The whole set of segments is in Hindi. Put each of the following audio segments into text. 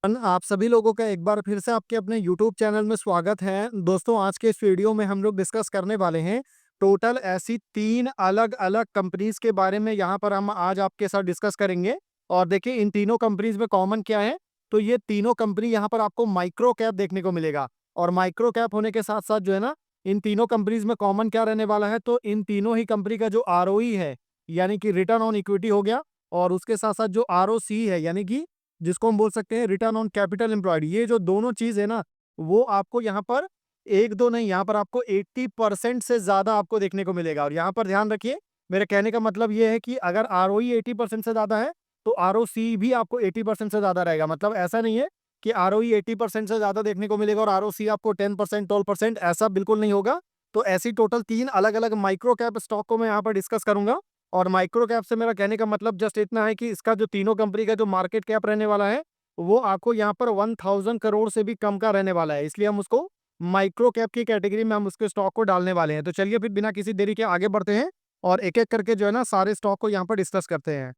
आप सभी लोगों का एक बार फिर से आपके अपने YouTube चैनल में स्वागत है। दोस्तों, आज के इस वीडियो में हम लोग डिस्कस करने वाले हैं टोटल ऐसी 3 अलग-अलग कंपनीज़ के बारे में यहाँ पर हम आज आपके साथ डिस्कस करेंगे। और देखिए इन तीनों कंपनीज़ में कॉमन क्या है, तो ये तीनों कंपनी यहाँ पर आपको माइक्रो कैप देखने को मिलेगा। और माइक्रो कैप होने के साथ-साथ जो है ना, इन तीनों कंपनीज़ में कॉमन क्या रहने वाला है, तो इन तीनों ही कंपनी का जो आरओई है, यानी कि रिटर्न ऑन इक्विटी हो गया, और उसके साथ-साथ जो आरओसी है, यानी कि जिसको हम बोल सकते हैं रिटर्न ऑन कैपिटल एम्प्लॉयड, ये जो दोनों चीज़ है ना, वो आपको यहाँ पर 1-2 नहीं, यहाँ पर आपको 80% से ज़्यादा आपको देखने को मिलेगा। और यहाँ पर ध्यान रखिए, मेरे कहने का मतलब ये है कि अगर आरओई 80% से ज़्यादा है, तो आरओसी भी आपको 80% से ज़्यादा रहेगा। मतलब ऐसा नहीं है कि आरओई 80% से ज़्यादा देखने को मिलेगा और आरओसी आपको 10%, 12%, ऐसा बिल्कुल नहीं होगा। तो ऐसी टोटल 3 अलग-अलग माइक्रो कैप स्टॉक को मैं यहाँ पर डिस्कस करूँगा। और माइक्रो कैप से मेरा कहने का मतलब जस्ट इतना है कि इसका जो तीनों कंपनी का जो मार्केट कैप रहने वाला है, वो आपको यहाँ पर 1000 करोड़ से भी कम का रहने वाला है। इसलिए हम उसको माइक्रो कैप की कैटेगरी में हम उसके स्टॉक को डालने वाले हैं। तो चलिए फिर बिना किसी देरी के आगे बढ़ते हैं और एक-एक करके जो है ना सारे स्टॉक को यहाँ पर डिस्कस करते हैं।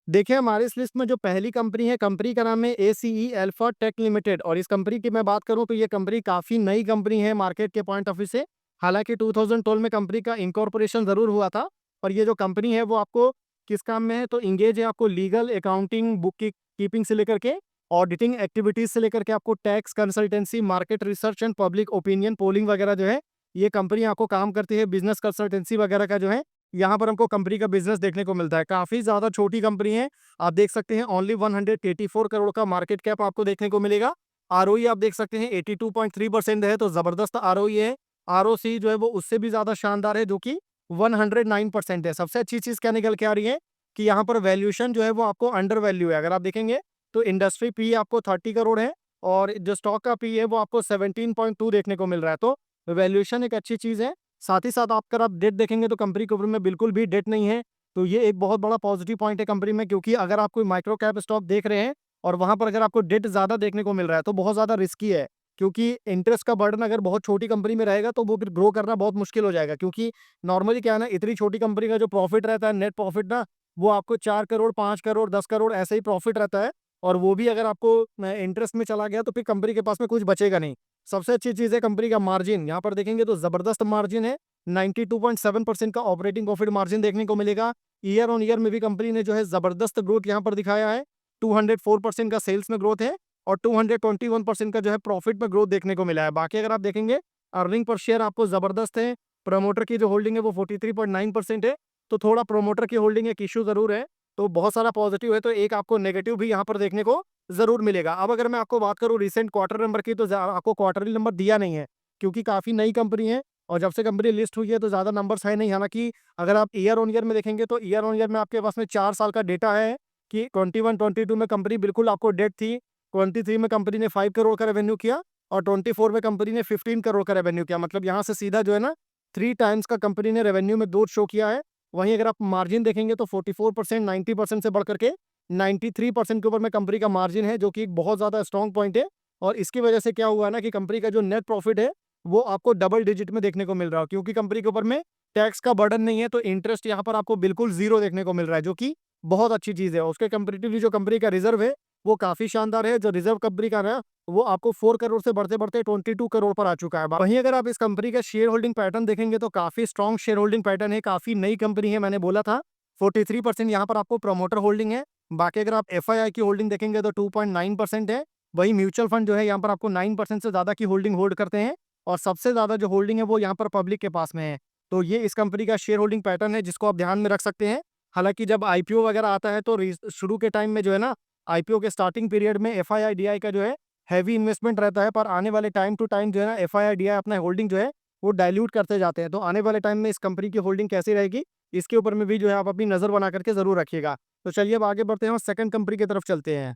देखिए हमारी इस लिस्ट में जो पहली कंपनी है, कंपनी का नाम है एसीई अल्फा टेक लिमिटेड। और इस कंपनी की मैं बात करूं तो ये कंपनी काफ़ी नई कंपनी है मार्केट के पॉइंट ऑफ व्यू से। हालांकि 2012 में कंपनी का इनकॉर्पोरेशन ज़रूर हुआ था, पर ये जो कंपनी है वो आपको किस काम में है, तो इंगेज है आपको लीगल, अकाउंटिंग, बुक कीपिंग से लेकर के ऑडिटिंग एक्टिविटीज़ से लेकर के आपको tax consultancy, market research and public opinion polling वगैरह जो है, ये कंपनी आपको काम करती है। बिजनेस कंसल्टेंसी वगैरह का जो है, यहाँ पर हमको कंपनी का बिज़नेस देखने को मिलता है। काफ़ी ज़्यादा छोटी कंपनी है। आप देख सकते हैं ओनली 184 करोड़ का मार्केट कैप आपको देखने को मिलेगा। आरओई आप देख सकते हैं 82.3% है, तो ज़बरदस्त आरओई है। आरओसी जो है वो उससे भी ज़्यादा शानदार है, जो कि 109% है। सबसे अच्छी चीज़ क्या निकल के आ रही है कि यहाँ पर वैल्यूएशन जो है वो आपको अंडर वैल्यू है। अगर आप देखेंगे तो इंडस्ट्री पी आपको 30 करोड़ है और जो स्टॉक का पी है वो आपको 17.2 देखने को मिल रहा है। तो वैल्यूएशन एक अच्छी चीज़ है। साथ ही साथ आप अगर आप डेट देखेंगे तो कंपनी के ऊपर में बिल्कुल भी डेट नहीं है। तो ये एक बहुत बड़ा पॉजिटिव पॉइंट है कंपनी में, क्योंकि अगर आप कोई माइक्रो कैप स्टॉक देख रहे हैं और वहाँ पर अगर आपको डेट ज़्यादा देखने को मिल रहा है, तो बहुत ज़्यादा रिस्की है। क्योंकि इंटरेस्ट का बर्डन अगर बहुत छोटी कंपनी में रहेगा, तो वो फिर ग्रो करना बहुत मुश्किल हो जाएगा। क्योंकि नॉर्मली क्या है ना, इतनी छोटी कंपनी का जो प्रॉफिट रहता है, नेट प्रॉफिट ना, वो आपको 4 करोड़, 5 करोड़, 10 करोड़ ऐसे ही प्रॉफिट रहता है। और वो भी अगर आपको इंटरेस्ट में चला गया, तो फिर कंपनी के पास में कुछ बचेगा नहीं। सबसे अच्छी चीज़ है कंपनी का मार्जिन। यहाँ पर देखेंगे तो ज़बरदस्त मार्जिन है। 92.7% का ऑपरेटिंग प्रॉफिट मार्जिन देखने को मिलेगा। ईयर ऑन ईयर में भी कंपनी ने जो है ज़बरदस्त ग्रोथ यहाँ पर दिखाया है। 204% का सेल्स में ग्रोथ है और 221% का जो है प्रॉफिट में ग्रोथ देखने को मिला है। बाकी अगर आप देखेंगे, अर्निंग पर शेयर आपको ज़बरदस्त है। प्रमोटर की जो होल्डिंग है वो 43.9% है। तो थोड़ा प्रमोटर की होल्डिंग एक इश्यू ज़रूर है। तो बहुत सारा पॉजिटिव है, तो एक आपको नेगेटिव भी यहाँ पर देखने को ज़रूर मिलेगा। अब अगर मैं आपको बात करूँ रिसेंट क्वार्टर नंबर की, तो आपको क्वार्टरली नंबर दिया नहीं है, क्योंकि काफ़ी नई कंपनी है और जब से कंपनी लिस्ट हुई है तो ज़्यादा नंबर्स है नहीं। हालाँकि अगर आप ईयर ऑन ईयर में देखेंगे, तो ईयर ऑन ईयर में आपके पास में 4 साल का डेटा है कि 21-22 में कंपनी बिल्कुल आपको डेट थी। 23 में कंपनी ने 5 करोड़ का रेवेन्यू किया और 24 में कंपनी ने 15 करोड़ का रेवेन्यू किया। मतलब यहाँ से सीधा जो है ना 3 टाइम्स का कंपनी ने रेवेन्यू में ग्रोथ शो किया है। वहीं अगर आप मार्जिन देखेंगे तो 44%, 90% से बढ़ करके 93% के ऊपर में कंपनी का मार्जिन है, जो कि एक बहुत ज़्यादा स्ट्रॉन्ग पॉइंट है। और इसकी वजह से क्या हुआ है ना कि कंपनी का जो नेट प्रॉफिट है, वो आपको डबल डिजिट में देखने को मिल रहा है, क्योंकि कंपनी के ऊपर में टैक्स का बर्डन नहीं है। तो इंटरेस्ट यहाँ पर आपको बिल्कुल ज़ीरो देखने को मिल रहा है, जो कि बहुत अच्छी चीज़ है। उसके कंपैरेटिवली जो कंपनी का रिज़र्व है, वो काफ़ी शानदार है। जो रिज़र्व कंपनी का है, वो आपको 4 करोड़ से बढ़ते-बढ़ते 22 करोड़ पर आ चुका है। वहीं अगर आप इस कंपनी का शेयर होल्डिंग पैटर्न देखेंगे, तो काफ़ी स्ट्रॉन्ग शेयर होल्डिंग पैटर्न है। काफ़ी नई कंपनी है, मैंने बोला था। 43% यहाँ पर आपको प्रमोटर होल्डिंग है। बाकी अगर आप एफआईआई की होल्डिंग देखेंगे तो 2.9% है। वहीं म्यूचुअल फंड जो है यहाँ पर आपको 9% से ज़्यादा की होल्डिंग होल्ड करते हैं और सबसे ज़्यादा जो होल्डिंग है वो यहाँ पर पब्लिक के पास में है। तो ये इस कंपनी का शेयर होल्डिंग पैटर्न है, जिसको आप ध्यान में रख सकते हैं। हालाँकि जब आईपीओ वगैरह आता है, तो शुरू के टाइम में जो है ना, आईपीओ के स्टार्टिंग पीरियड में एफआईआई डीआई का जो है हेवी इन्वेस्टमेंट रहता है, पर आने वाले टाइम टू टाइम जो है ना, एफआईआई डीआई अपना होल्डिंग जो है वो डाइल्यूट करते जाते हैं। तो आने वाले टाइम में इस कंपनी की होल्डिंग कैसी रहेगी, इसके ऊपर में भी जो है आप अपनी नज़र बना करके ज़रूर रखिएगा। तो चलिए अब आगे बढ़ते हैं और सेकंड कंपनी की तरफ चलते हैं।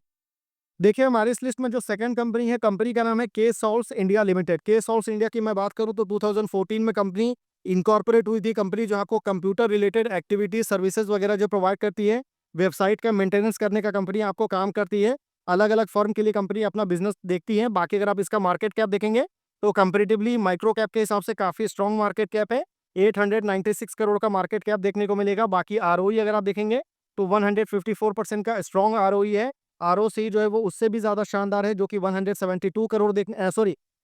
देखिए हमारी इस लिस्ट में जो सेकंड कंपनी है, कंपनी का नाम है के सॉल्ट्स इंडिया लिमिटेड। के सॉल्ट्स इंडिया की मैं बात करूं तो 2014 में कंपनी इनकॉर्पोरेट हुई थी। कंपनी जो आपको कंप्यूटर रिलेटेड एक्टिविटीज, सर्विसेज वगैरह जो प्रोवाइड करती है, वेबसाइट का मेंटेनेंस करने का कंपनी आपको काम करती है। अलग अलग फर्म के लिए कंपनी अपना बिजनेस देखती है। बाकी अगर आप इसका मार्केट कैप देखेंगे, तो कंपेरेटिवली माइक्रो कैप के हिसाब से काफी स्ट्रॉन्ग मार्केट कैप है। 896 करोड़ का मार्केट कैप देखने को मिलेगा। बाकी आरओई अगर आप देखेंगे, तो 154% का स्ट्रॉन्ग आरओई है। आरओसी जो है वो उससे भी ज़्यादा शानदार है, जो कि 172 करोड़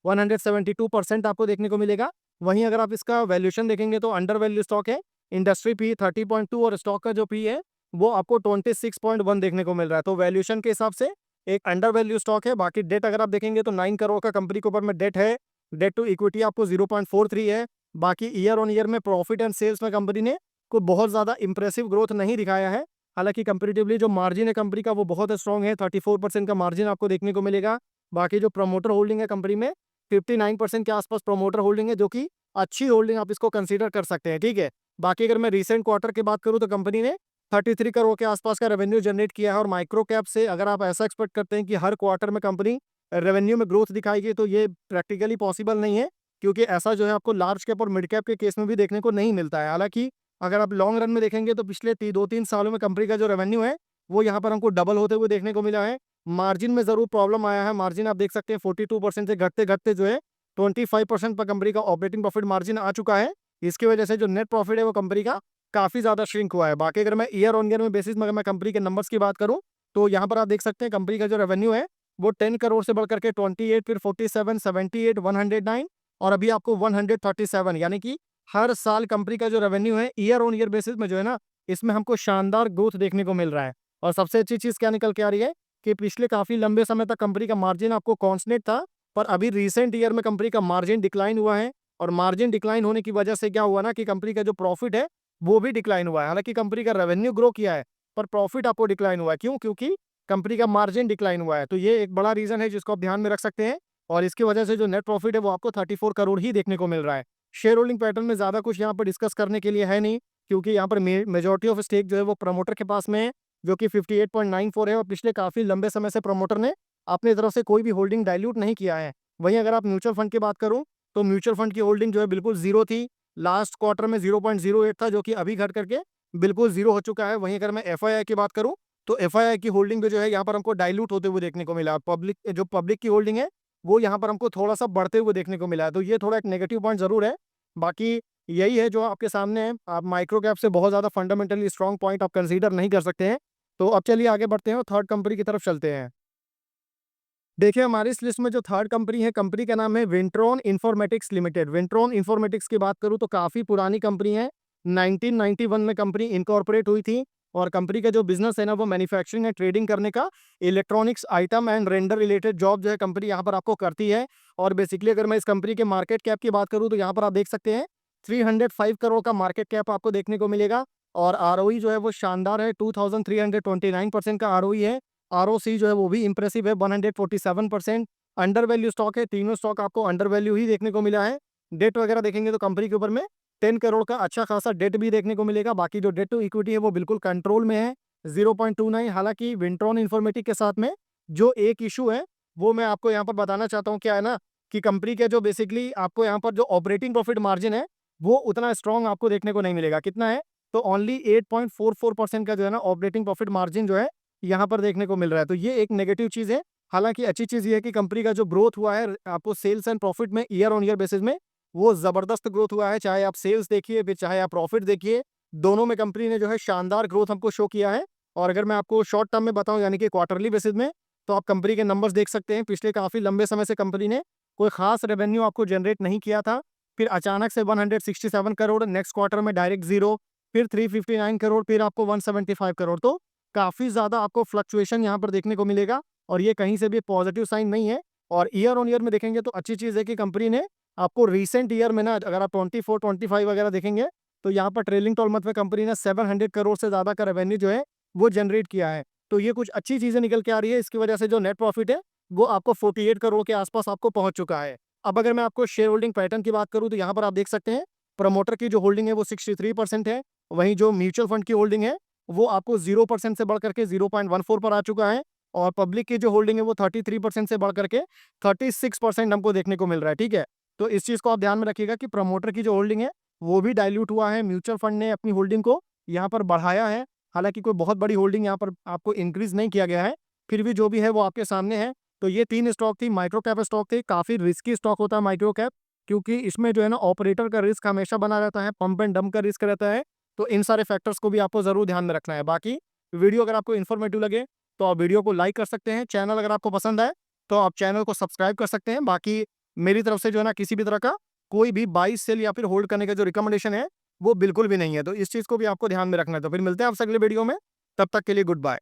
172% आपको देखने को मिलेगा। वहीं अगर आप इसका वैल्यूएशन देखेंगे तो अंडर वैल्यू स्टॉक है। इंडस्ट्री पी 30.2 और स्टॉक का जो पी है वो आपको 26.1 देखने को मिल रहा है। तो वैल्यूएशन के हिसाब से एक अंडर वैल्यू स्टॉक है। बाकी डेट अगर आप देखेंगे तो 9 करोड़ का कंपनी के ऊपर में डेट है। डेट टू इक्विटी आपको 0.43 है। बाकी ईयर ऑन ईयर में प्रॉफिट एंड सेल्स में कंपनी ने कोई बहुत ज़्यादा इंप्रेसिव ग्रोथ नहीं दिखाया है। हालांकि कंपेरेटिवली जो मार्जिन है कंपनी का वो बहुत स्ट्रॉन्ग है। 34% का मार्जिन आपको देखने को मिलेगा। बाकी जो प्रमोटर होल्डिंग है कंपनी में 59% के आसपास प्रमोटर होल्डिंग है, जो कि अच्छी होल्डिंग आप इसको कंसीडर कर सकते हैं। ठीक है। बाकी अगर मैं रिसेंट क्वार्टर की बात करूं तो कंपनी ने 33 करोड़ के आसपास का रेवेन्यू जनरेट किया है। और माइक्रो कैप से अगर आप ऐसा एक्सपेक्ट करते हैं कि हर क्वार्टर में कंपनी रेवेन्यू में ग्रोथ दिखाएगी तो ये प्रैक्टिकली पॉसिबल नहीं है, क्योंकि ऐसा जो है आपको लार्ज कैप और मिड कैप के केस में भी देखने को नहीं मिलता है। हालांकि अगर आप लॉन्ग रन में देखेंगे तो पिछले 2-3 सालों में कंपनी का जो रेवेन्यू है वो यहाँ पर हमको डबल होते हुए देखने को मिला है। मार्जिन में जरूर प्रॉब्लम आया है। मार्जिन आप देख सकते हैं 42% से घटते घटते जो है 25% पर कंपनी का ऑपरेटिंग प्रॉफिट मार्जिन आ चुका है। इसकी वजह से जो नेट प्रॉफिट है वो कंपनी का काफी ज्यादा श्रिंक हुआ है। बाकी अगर मैं ईयर ऑन ईयर में बेसिस में अगर मैं कंपनी के नंबर्स की बात करूं तो यहाँ पर आप देख सकते हैं कंपनी का जो रेवेन्यू है वो 10 करोड़ से बढ़कर के 28, फिर 47, 78, 109 और अभी आपको 137, यानी कि हर साल कंपनी का जो रेवेन्यू है ईयर ऑन ईयर बेसिस में जो है ना, इसमें हमको शानदार ग्रोथ देखने को मिल रहा है। और सबसे अच्छी चीज क्या निकल के आ रही है कि पिछले काफी लंबे समय तक कंपनी का मार्जिन आपको कांस्टेंट था, पर अभी रिसेंट ईयर में कंपनी का मार्जिन डिक्लाइन हुआ है। और मार्जिन डिक्लाइन होने की वजह से क्या हुआ ना कि कंपनी का जो प्रॉफिट है वो भी डिक्लाइन हुआ है। हालांकि कंपनी का रेवेन्यू ग्रो किया है पर प्रॉफिट आपको डिक्लाइन हुआ है। क्यों? क्योंकि कंपनी का मार्जिन डिक्लाइन हुआ है। तो ये एक बड़ा रीजन है जिसको आप ध्यान में रख सकते हैं। और इसकी वजह से जो नेट प्रॉफिट है वो आपको 34 करोड़ ही देखने को मिल रहा है। शेयर होल्डिंग पैटर्न में ज्यादा कुछ यहाँ पर डिस्कस करने के लिए है नहीं, क्योंकि यहाँ पर मेजोरिटी ऑफ स्टेक जो है वो प्रमोटर के पास में है, जो कि 58.94 है। और पिछले काफी लंबे समय से प्रमोटर ने अपनी तरफ से कोई भी होल्डिंग डाइल्यूट नहीं किया है। वहीं अगर आप म्यूचुअल फंड की बात करूं तो म्यूचुअल फंड की होल्डिंग जो है बिल्कुल जीरो थी। लास्ट क्वार्टर में 0.08 था, जो कि अभी घट करके बिल्कुल जीरो हो चुका है। वहीं अगर मैं एफआईआई की बात करूं तो एफआईआई की होल्डिंग भी जो है यहाँ पर हमको डाइल्यूट होते हुए देखने को मिला। पब्लिक की होल्डिंग है वो यहाँ पर हमको थोड़ा सा बढ़ते हुए देखने को मिला है। तो ये थोड़ा एक नेगेटिव पॉइंट जरूर है। बाकी यही है जो आपके सामने है। आप माइक्रो कैप से बहुत ज्यादा फंडामेंटली स्ट्रॉन्ग पॉइंट आप कंसीडर नहीं कर सकते हैं। तो अब चलिए आगे बढ़ते हैं और थर्ड कंपनी की तरफ चलते हैं। देखिए हमारी इस लिस्ट में जो थर्ड कंपनी है, कंपनी का नाम है विंट्रॉन इन्फॉर्मेटिक्स लिमिटेड। विंट्रॉन इन्फॉर्मेटिक्स की बात करूं तो काफी पुरानी कंपनी है। 1991 में कंपनी इनकॉर्पोरेट हुई थी। और कंपनी का जो बिजनेस है ना वो मैन्युफैक्चरिंग एंड ट्रेडिंग करने का, electronics item and render related job जो है कंपनी यहाँ पर आपको करती है। और बेसिकली अगर मैं इस कंपनी के मार्केट कैप की बात करूँ तो यहाँ पर आप देख सकते हैं 305 करोड़ का मार्केट कैप आपको देखने को मिलेगा। और आरओई जो है वो शानदार है, 2329% का आरओई है। आरओसी जो है वो भी इंप्रेसिव है, 147%। अंडर वैल्यू स्टॉक है, तीनों स्टॉक आपको अंडर वैल्यू ही देखने को मिला है। डेट वगैरह देखेंगे तो कंपनी के ऊपर में 10 करोड़ का अच्छा खासा डेट भी देखने को मिलेगा। बाकी जो डेट टू इक्विटी है वो बिल्कुल कंट्रोल में है, 0.29। हालांकि विंट्रॉन इन्फॉर्मेटिक के साथ में जो एक इशू है वो मैं आपको यहाँ पर बताना चाहता हूँ। क्या है ना कि कंपनी के जो बेसिकली आपको यहाँ पर जो ऑपरेटिंग प्रॉफिट मार्जिन है वो उतना स्ट्रॉन्ग आपको देखने को नहीं मिलेगा। कितना है? तो ओनली 8.44% का जो है ना ऑपरेटिंग प्रॉफिट मार्जिन जो है यहाँ पर देखने को मिल रहा है। तो ये एक नेगेटिव चीज है। हालांकि अच्छी चीज ये है कि कंपनी का जो ग्रोथ हुआ है आपको सेल्स एंड प्रॉफिट में ईयर ऑन ईयर बेसिस में वो जबरदस्त ग्रोथ हुआ है। चाहे आप सेल्स देखिए फिर चाहे आप प्रॉफिट देखिए, दोनों में कंपनी ने जो है शानदार ग्रोथ हमको शो किया है। और अगर मैं आपको शॉर्ट टर्म में बताऊं यानी कि क्वार्टरली बेसिस में, तो आप कंपनी के नंबर्स देख सकते हैं। पिछले काफी लंबे समय से कंपनी ने कोई खास रेवेन्यू आपको जनरेट नहीं किया था। फिर अचानक से 167 करोड़, नेक्स्ट क्वार्टर में डायरेक्ट जीरो, फिर 359 करोड़, फिर आपको 175 करोड़। तो काफी ज्यादा आपको फ्लक्चुएशन यहाँ पर देखने को मिलेगा। और ये कहीं से भी पॉजिटिव साइन नहीं है। और ईयर ऑन ईयर में देखेंगे तो अच्छी चीज है कि कंपनी ने आपको रिसेंट ईयर में ना अगर आप 24-25 वगैरह देखेंगे तो यहाँ पर ट्रेलिंग 12 मंथ में कंपनी ने 700 करोड़ से ज्यादा का रेवेन्यू जो है वो जनरेट किया है। तो ये कुछ अच्छी चीजें निकल के आ रही है। इसकी वजह से जो नेट प्रॉफिट है वो आपको 48 करोड़ के आसपास आपको पहुंच चुका है। अब अगर मैं आपको शेयर होल्डिंग पैटर्न की बात करूं तो यहाँ पर आप देख सकते हैं प्रमोटर की जो होल्डिंग है वो 63% है। वहीं जो म्यूचुअल फंड की होल्डिंग है वो आपको 0% से बढ़ करके 0.14 पर आ चुका है। और पब्लिक की जो होल्डिंग है वो 33% से बढ़ करके 36% हमको देखने को मिल रहा है। ठीक है। तो इस चीज को आप ध्यान में रखिएगा कि प्रमोटर की जो होल्डिंग है वो भी डाइल्यूट हुआ है। म्यूचुअल फंड ने अपनी होल्डिंग को यहाँ पर बढ़ाया है। हालांकि कोई बहुत बड़ी होल्डिंग यहाँ पर आपको इंक्रीज नहीं किया गया है, फिर भी जो भी है वो आपके सामने है। तो ये तीन स्टॉक थी, माइक्रो कैप स्टॉक थे। काफी रिस्की स्टॉक होता है माइक्रो कैप, क्योंकि इसमें जो है ना ऑपरेटर का रिस्क हमेशा बना रहता है, पंप एंड डंप का रिस्क रहता है। तो इन सारे फैक्टर्स को भी आपको जरूर ध्यान में रखना है। बाकी वीडियो अगर आपको इन्फॉर्मेटिव लगे तो आप वीडियो को लाइक कर सकते हैं। चैनल अगर आपको पसंद आए तो आप चैनल को सब्सक्राइब कर सकते हैं। बाकी मेरी तरफ से जो है ना किसी भी तरह का कोई भी बाई सेल या फिर होल्ड करने का जो रिकमेंडेशन है वो बिल्कुल भी नहीं है। तो इस चीज़ को भी आपको ध्यान में रखना है। तो फिर मिलते हैं आपसे अगले वीडियो में। तब तक के लिए गुड बाय।